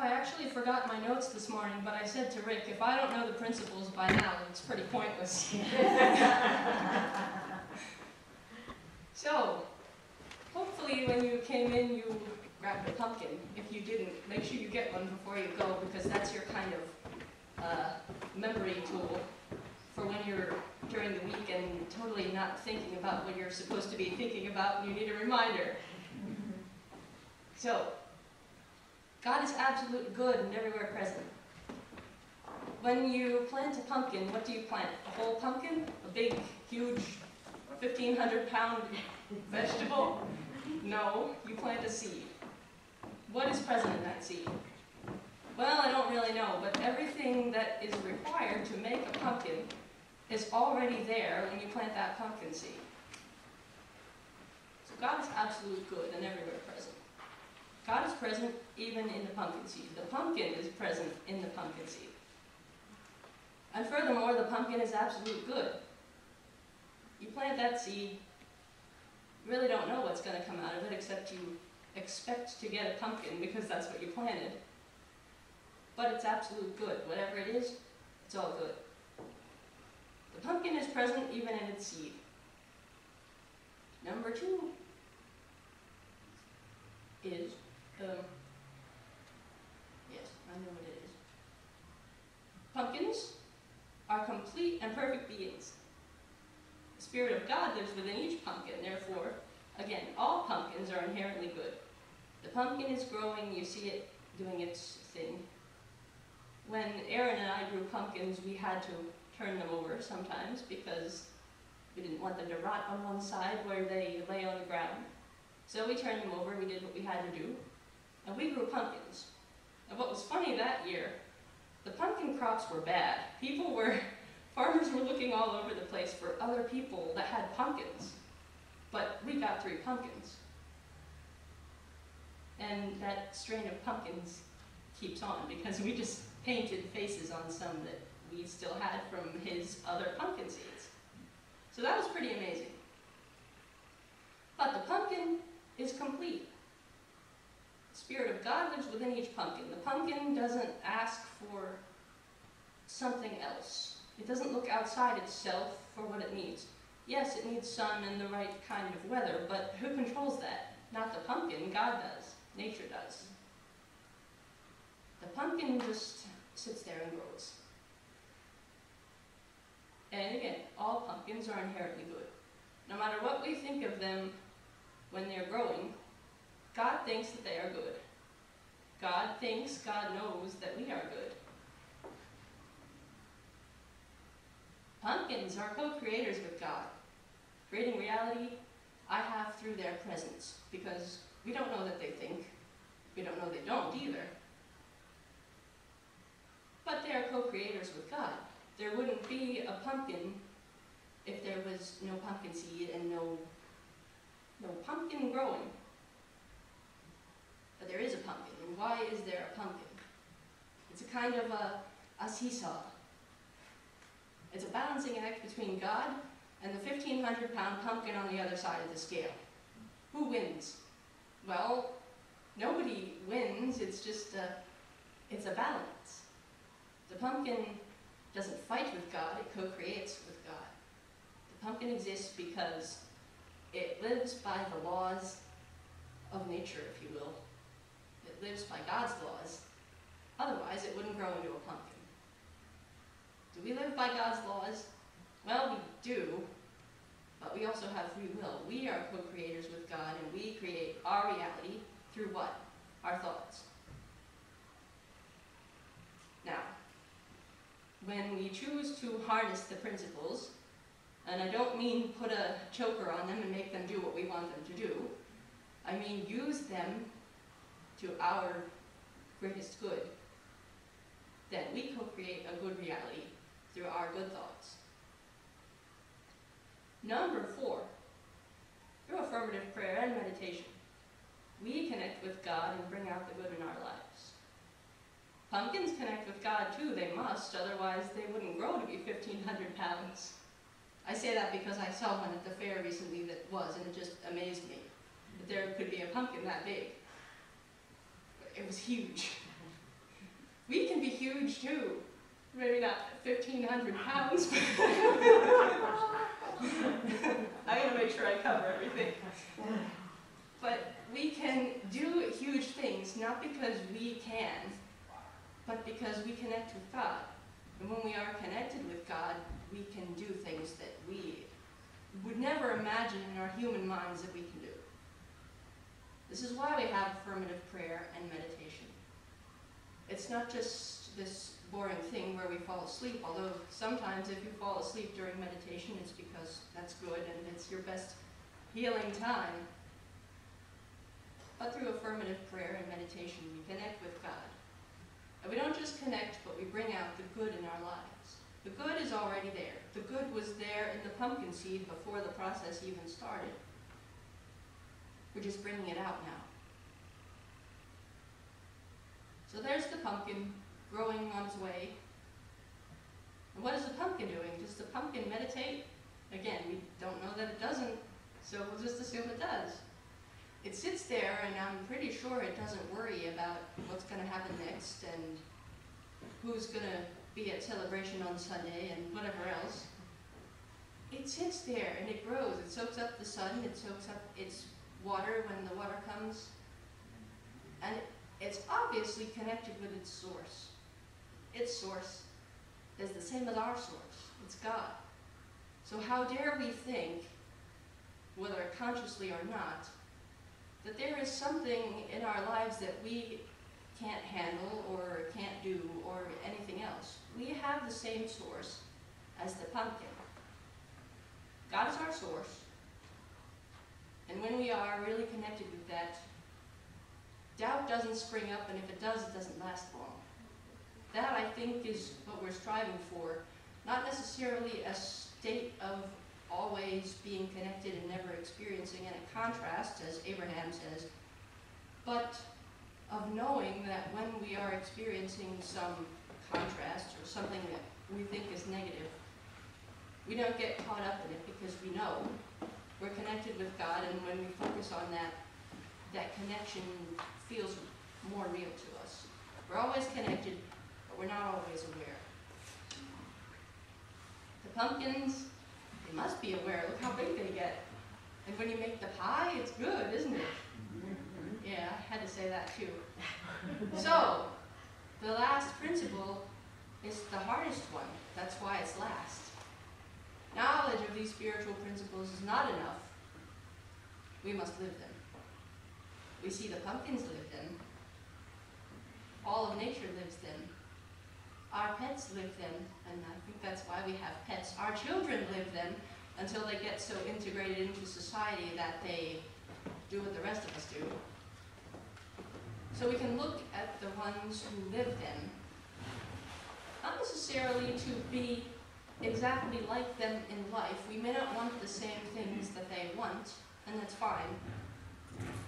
I actually forgot my notes this morning, but I said to Rick, if I don't know the principles by now, it's pretty pointless. So, hopefully when you came in, you grabbed a pumpkin. If you didn't, make sure you get one before you go, because that's your kind of memory tool for when you're during the week and totally not thinking about what you're supposed to be thinking about and you need a reminder. So, God is absolutely good and everywhere present. When you plant a pumpkin, what do you plant? A whole pumpkin? A big, huge, 1,500-pound vegetable? No, you plant a seed. What is present in that seed? Well, I don't really know, but everything that is required to make a pumpkin is already there when you plant that pumpkin seed. So God is absolute good and everywhere present. God is present even in the pumpkin seed. The pumpkin is present in the pumpkin seed. And furthermore, the pumpkin is absolute good. You plant that seed, you really don't know what's going to come out of it, except you expect to get a pumpkin because that's what you planted. But it's absolute good. Whatever it is, it's all good. The pumpkin is present even in its seed. Number 2 is, yes, I know what it is. Pumpkins are complete and perfect beings. The Spirit of God lives within each pumpkin, therefore, again, all pumpkins are inherently good. The pumpkin is growing, you see it doing its thing. When Aaron and I grew pumpkins, we had to turn them over sometimes because we didn't want them to rot on one side where they lay on the ground. So we turned them over, we did what we had to do, and we grew pumpkins. And what was funny that year, the pumpkin crops were bad. Farmers were looking all over the place for other people that had pumpkins, but we got 3 pumpkins. And that strain of pumpkins keeps on because we just painted faces on some that we still had from his other pumpkin seeds. So that was pretty amazing. But the pumpkin is complete. The Spirit of God lives within each pumpkin. The pumpkin doesn't ask for something else. It doesn't look outside itself for what it needs. Yes, it needs sun and the right kind of weather, but who controls that? Not the pumpkin, God does. Nature does. The pumpkin just sits there and grows. And again, all pumpkins are inherently good. No matter what we think of them when they're growing, God thinks that they are good. God thinks, God knows that we are good. Pumpkins are co-creators with God, creating reality I have through their presence, because we don't know that they think. We don't know they don't either. But they are co-creators with God. There wouldn't be a pumpkin if there was no pumpkin seed and no pumpkin growing. But there is a pumpkin. And why is there a pumpkin? It's a kind of a seesaw. It's a balancing act between God and the 1,500-pound pumpkin on the other side of the scale. Who wins? Well, nobody wins. It's just it's a balance. The pumpkin doesn't fight with God, it co-creates with God. The pumpkin exists because it lives by the laws of nature, if you will. It lives by God's laws. Otherwise, it wouldn't grow into a pumpkin. Do we live by God's laws? Well, we do, but we also have free will. We are co-creators with God, and we create our reality through what? Our thoughts. Now, when we choose to harness the principles, and I don't mean put a choker on them and make them do what we want them to do, I mean use them to our greatest good, then we co-create a good reality through our good thoughts. Number 4, through affirmative prayer and meditation, we connect with God and bring out the good in our lives. Pumpkins connect with God too, they must, otherwise they wouldn't grow to be 1,500 pounds. I say that because I saw one at the fair recently that was, and it just amazed me that there could be a pumpkin that big. It was huge. We can be huge too. Maybe not 1,500 pounds, but I'm going to make sure I cover everything. But we can do huge things, not because we can, but because we connect with God. And when we are connected with God, we can do things that we would never imagine in our human minds that we can do. This is why we have affirmative prayer and meditation. It's not just this boring thing where we fall asleep, although sometimes if you fall asleep during meditation, it's because that's good and it's your best healing time. But through affirmative prayer and meditation, we connect with God. And we don't just connect, but we bring out the good in our lives. The good is already there. The good was there in the pumpkin seed before the process even started. We're just bringing it out now. So there's the pumpkin growing on its way. And what is the pumpkin doing? Does the pumpkin meditate? Again, we don't know that it doesn't, so we'll just assume it does. It sits there, and I'm pretty sure it doesn't worry about what's going to happen next and who's going to be at celebration on Sunday and whatever else. It sits there and it grows. It soaks up the sun. It soaks up its water when the water comes. And it's obviously connected with its source. Its source is the same as our source. It's God. So how dare we think, whether consciously or not, that there is something in our lives that we can't handle or can't do or anything else. We have the same source as the pumpkin. God is our source. And when we are really connected with that, doubt doesn't spring up, and if it does, it doesn't last long. That, I think, is what we're striving for. Not necessarily a state of always being connected and never experiencing any contrast, as Abraham says, but of knowing that when we are experiencing some contrast or something that we think is negative, we don't get caught up in it because we know we're connected with God, and when we focus on that, that connection feels more real to us. We're always connected, but we're not always aware. The pumpkins, they must be aware. Look how big they get. And when you make the pie, it's good, isn't it? Yeah, I had to say that too. So, the last principle is the hardest one. That's why it's last. Knowledge of these spiritual principles is not enough. We must live them. We see the pumpkins live them. All of nature lives them. Our pets live them, and I think that's why we have pets. Our children live them until they get so integrated into society that they do what the rest of us do. So we can look at the ones who live them, not necessarily to be exactly like them in life. We may not want the same things that they want, and that's fine,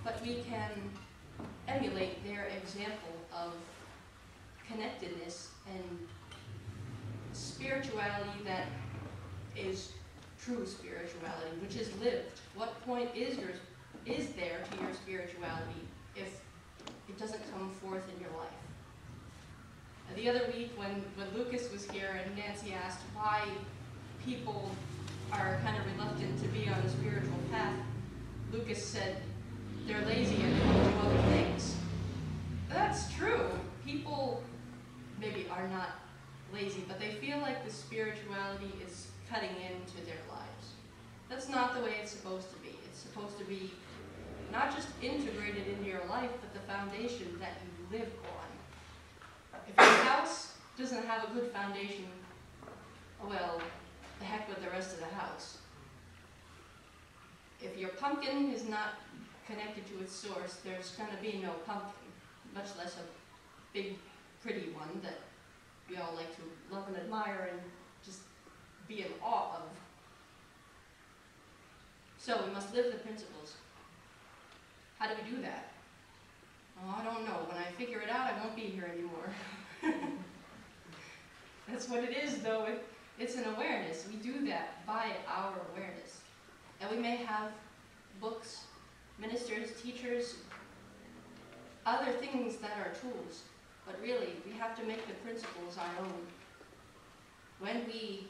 but we can emulate their example of connectedness and spirituality that is true spirituality, which is lived. What point is there to your spirituality if it doesn't come forth in your life? The other week when Lucas was here and Nancy asked why people are kind of reluctant to be on a spiritual path, Lucas said they're lazy and they want to do other things. That's true. People maybe are not lazy, but they feel like the spirituality is cutting into their lives. That's not the way it's supposed to be. It's supposed to be not just integrated into your life, but the foundation that you live on. If your house doesn't have a good foundation, well, the heck with the rest of the house. If your pumpkin is not connected to its source, there's going to be no pumpkin, much less a big, pretty one that we all like to love and admire and just be in awe of. So we must live the principles. How do we do that? Oh, I don't know. When I figure it out, I won't be here anymore. That's what it is, though. It's an awareness. We do that by our awareness. And we may have books, ministers, teachers, other things that are tools. But really, we have to make the principles our own. When we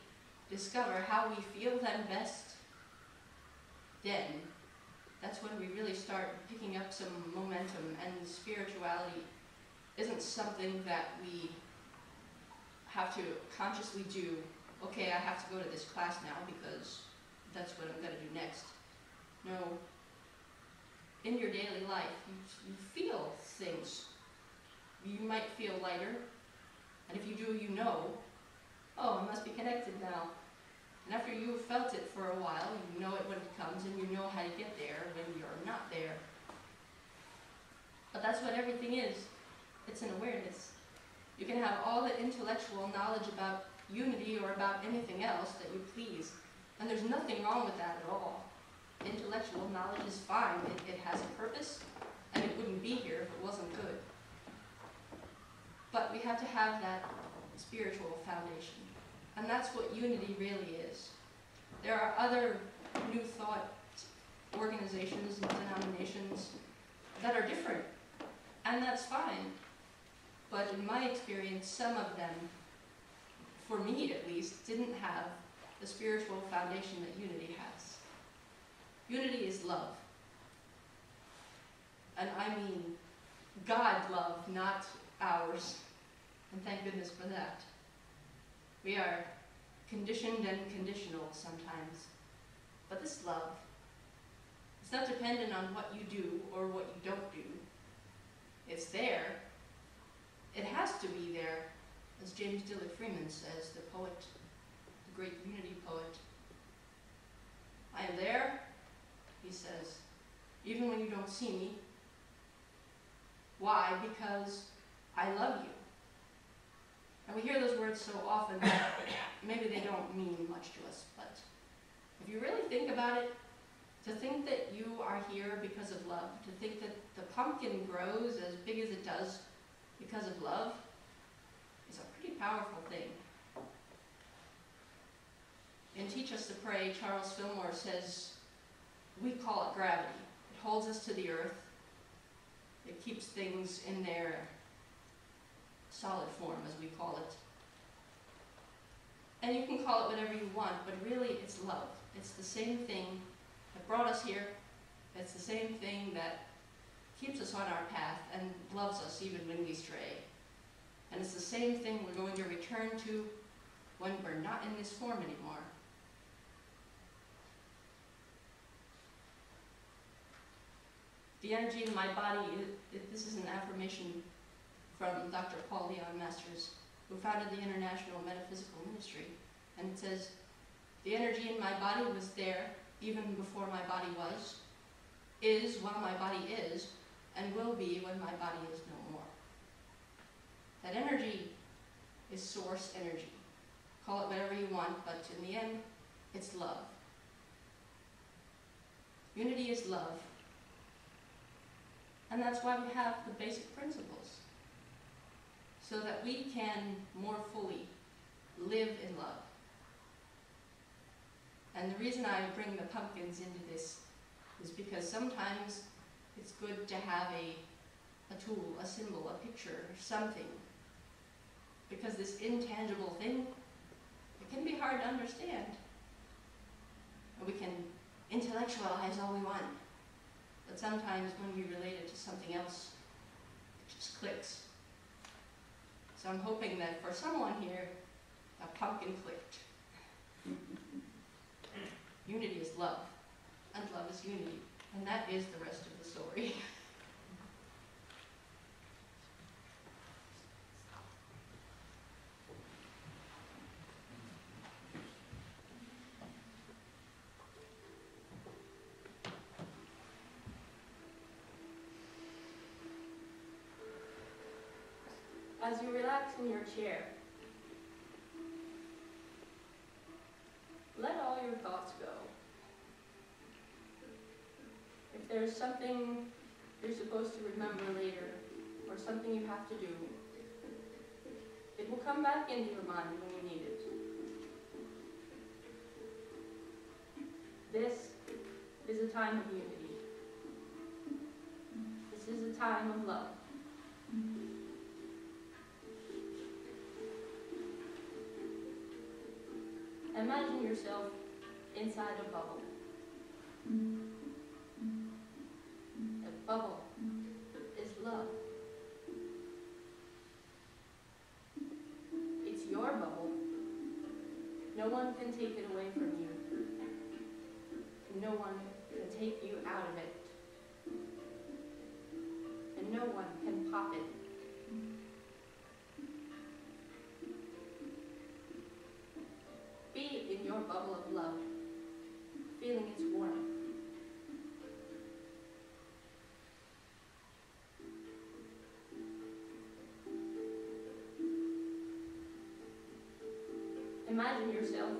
discover how we feel them best, then that's when we really start picking up some momentum, and spirituality isn't something that we have to consciously do. Okay, I have to go to this class now because that's what I'm going to do next. No. In your daily life, you feel things. You might feel lighter, and if you do, you know, oh, I must be connected now. And after you've felt it for a while, you know it when it comes, and you know how to get there when you're not there. But that's what everything is. It's an awareness. You can have all the intellectual knowledge about unity or about anything else that you please, and there's nothing wrong with that at all. Intellectual knowledge is fine. It has a purpose, and it wouldn't be here if it wasn't good. But we have to have that spiritual foundation. And that's what unity really is. There are other New Thought organizations and denominations that are different, and that's fine. But in my experience, some of them, for me at least, didn't have the spiritual foundation that unity has. Unity is love. And I mean God love, not ours. And thank goodness for that. We are conditioned and conditional sometimes. But this love, it's not dependent on what you do or what you don't do. It's there. It has to be there, as James Dillard Freeman says, the poet, the great unity poet. I am there, he says, even when you don't see me. Why? Because I love you. And we hear those words so often that maybe they don't mean much to us, but if you really think about it, to think that you are here because of love, to think that the pumpkin grows as big as it does because of love, is a pretty powerful thing. In Teach Us to Pray, Charles Fillmore says, we call it gravity. It holds us to the earth. It keeps things in their solid form, as we call it. And you can call it whatever you want, but really it's love. It's the same thing that brought us here. It's the same thing that keeps us on our path and loves us even when we stray. And it's the same thing we're going to return to when we're not in this form anymore. The energy in my body, this is an affirmation from Dr. Paul Leon Masters, who founded the International Metaphysical Ministry. And it says, the energy in my body was there even before my body was, is while my body is, and will be when my body is no more. That energy is source energy. Call it whatever you want, but in the end, it's love. Unity is love. And that's why we have the basic principles, so that we can more fully live in love. And the reason I bring the pumpkins into this is because sometimes it's good to have a tool, a symbol, a picture, something. Because this intangible thing, it can be hard to understand. And we can intellectualize all we want. But sometimes when we relate it to something else, it just clicks. So I'm hoping that for someone here, a pumpkin clicked. Unity is love, and love is unity. And that is the rest of the story. As you relax in your chair, let all your thoughts go. If there's something you're supposed to remember later, or something you have to do, it will come back into your mind when you need it. This is a time of unity. This is a time of love. Imagine yourself inside a bubble. The bubble is love. It's your bubble. No one can take it away from you. No one can take you out of it. And no one can pop it. Be in your bubble of love, feeling its warmth. Imagine yourself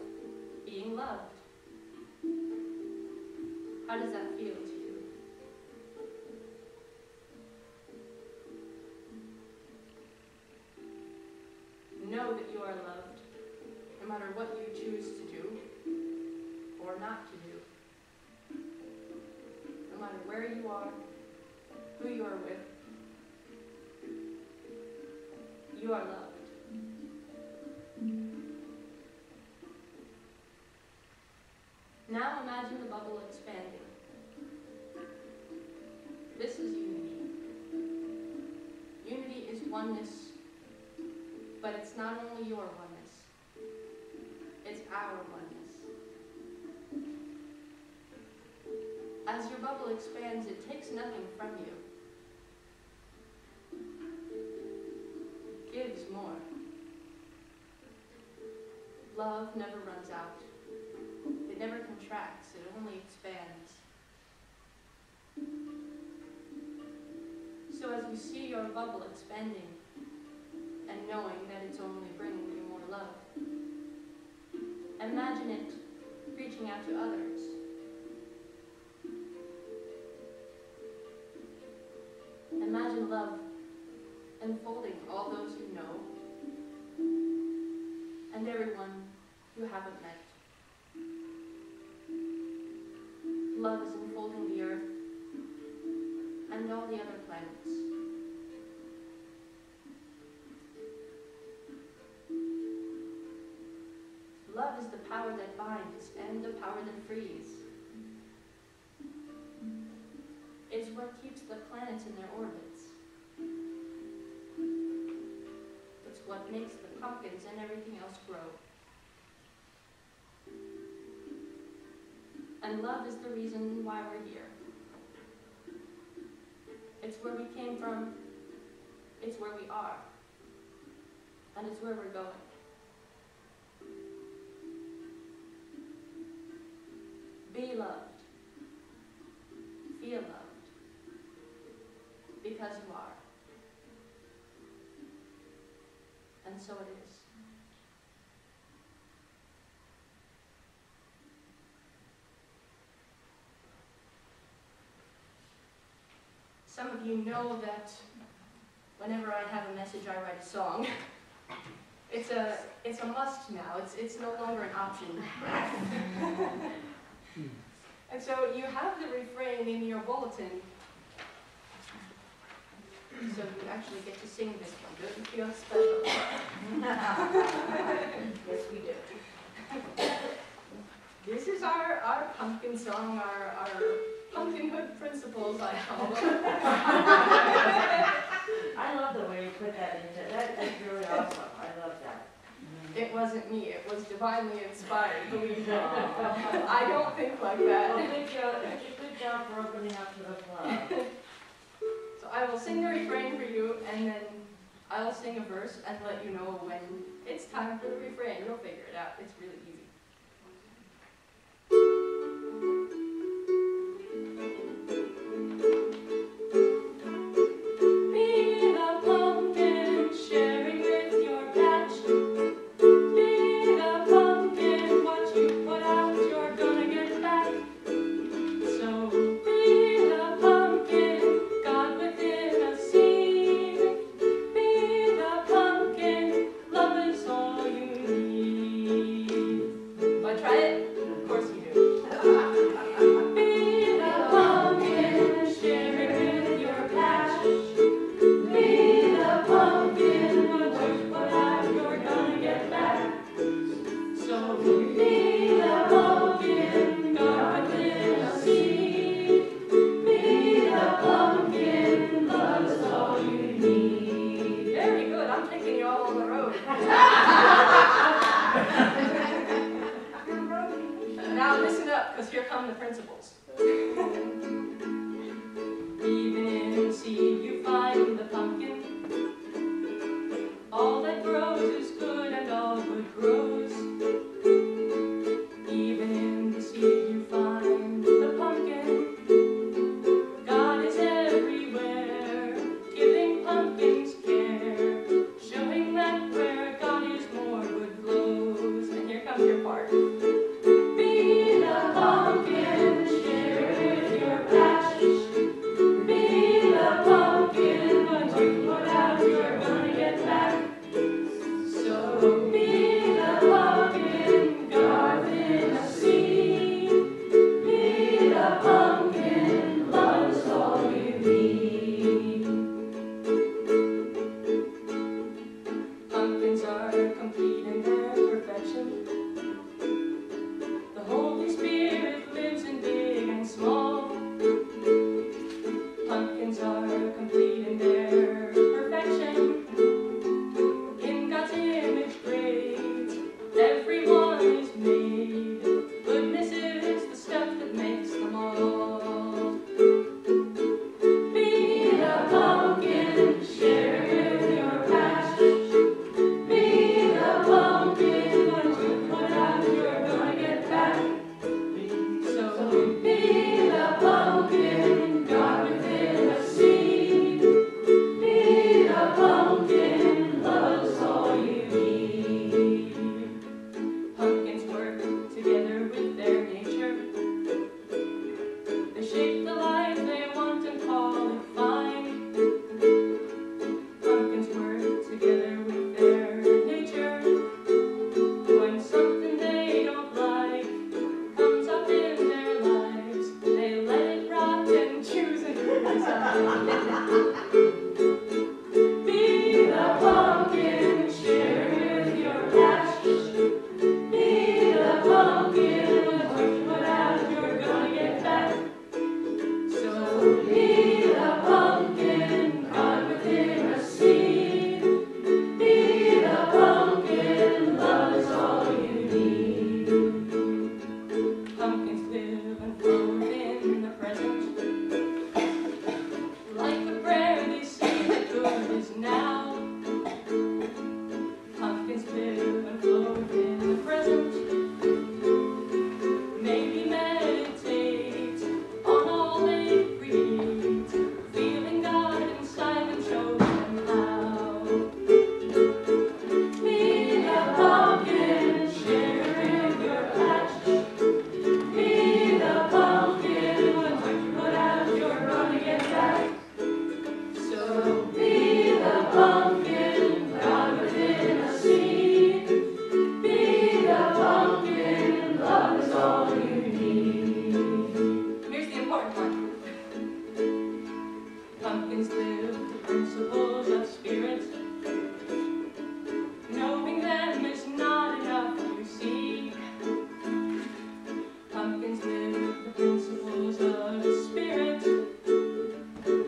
being loved. How does that feel to you? Know that you are loved, no matter what you choose to do or not to do. No matter where you are, who you are with, you are loved. Now imagine the bubble expanding. This is unity. Unity is oneness, but it's not only your oneness, it's our oneness. As your bubble expands, it takes nothing from you. It gives more. Love never runs out. It never contracts, it only expands. So as you see your bubble expanding and knowing that it's only bringing you more love, imagine it reaching out to others. Imagine love enfolding all those you know and everyone you haven't met. Love is enfolding the earth and all the other planets. Love is the power that binds and the power that frees. It's what keeps the planets in their orbits. It's what makes the pumpkins and everything else grow. And love is the reason why we're here. It's where we came from, it's where we are, and it's where we're going. Be loved. Feel loved. Because you are. And so it is. Some of you know that whenever I have a message, I write a song. It's a must now. It's no longer an option. And so you have the refrain in your bulletin. So you actually get to sing this one. Don't you feel special? Yes, we do. This is our pumpkin song, our pumpkinhood principles, I call them. I love the way you put that into that. That's really awesome. I love that. It wasn't me. It was divinely inspired. Believe me. I don't think like that. Well, good job for opening up to the club. So I will sing the refrain for you, and then I'll sing a verse and let you know when it's time for the refrain. You'll figure it out. It's really easy. Now listen up, because here come the principles. Even in seed you find the pumpkin. All that grows is good and all good grows. Even in the seed you find the pumpkin. God is everywhere, giving pumpkins care, showing that where God is more good flows. And here comes your part. Be the pumpkin, share with your patch. Be the pumpkin, what you put out you're gonna get back. So be the pumpkin, garden a seed. Be the pumpkin, love is all you need. Pumpkins are complete in their perfection. The Holy Spirit lives in big and small. Pumpkins are complete in their perfection. In God's image great, everyone is made. Goodness is the stuff that makes them all. Be the pumpkin, share with your patch. Be the pumpkin, what you put out you're gonna get back. So be the pumpkin, God within a seed. Be the pumpkin, love is all you need. Pumpkins work together with their nature. They shape the life they want and call it fine. Pumpkins work together with their nature. When something they don't like comes up in their lives, they let it rot and choose a new design. Be the pumpkin, share with your patch. Be the pumpkin, what you put out you're gonna get back. So be the pumpkin, God within a seed. Be the pumpkin, love is all you need. Pumpkins live and float in the present. Like the prayer they say that good is now. Pumpkins live and float in the present. Maybe meditate on all they create, feeling God inside them shows them how. Be the pumpkin, share with your patch. Be the pumpkin, what you put out you're gonna get back. So be the pumpkin, God within a seed. Be the pumpkin, love is all you need. Here's the important part. Pumpkins live the principles of spirit. Knowing them is not enough, you see. Pumpkins live the principles of the spirit.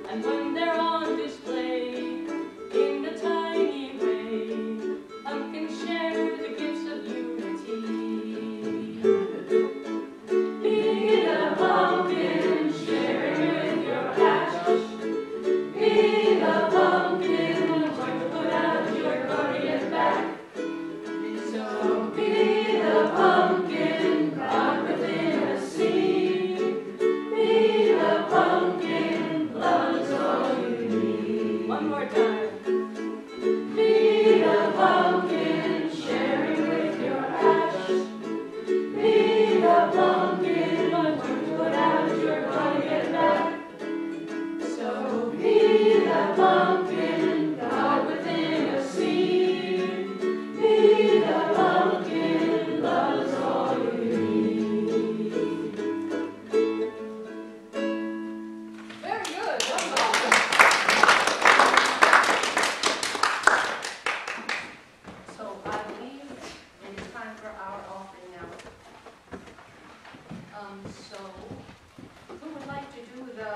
And when they're on display in a tiny way, pumpkins share the gifts of unity. Be the pumpkin, share with your patch. Be the pumpkin, what you put out you're gonna get back. So be the pumpkin, God within a seed. Be the pumpkin, love is all you need. One more time. Be the pumpkin, sharing with your patch. Be the pumpkin, what you put out you're gonna get back. So be the pumpkin, God within a seed. Be the pumpkin, love is all you need. Very good. Well done. So I believe it is time for our offering now. So Who would like to do the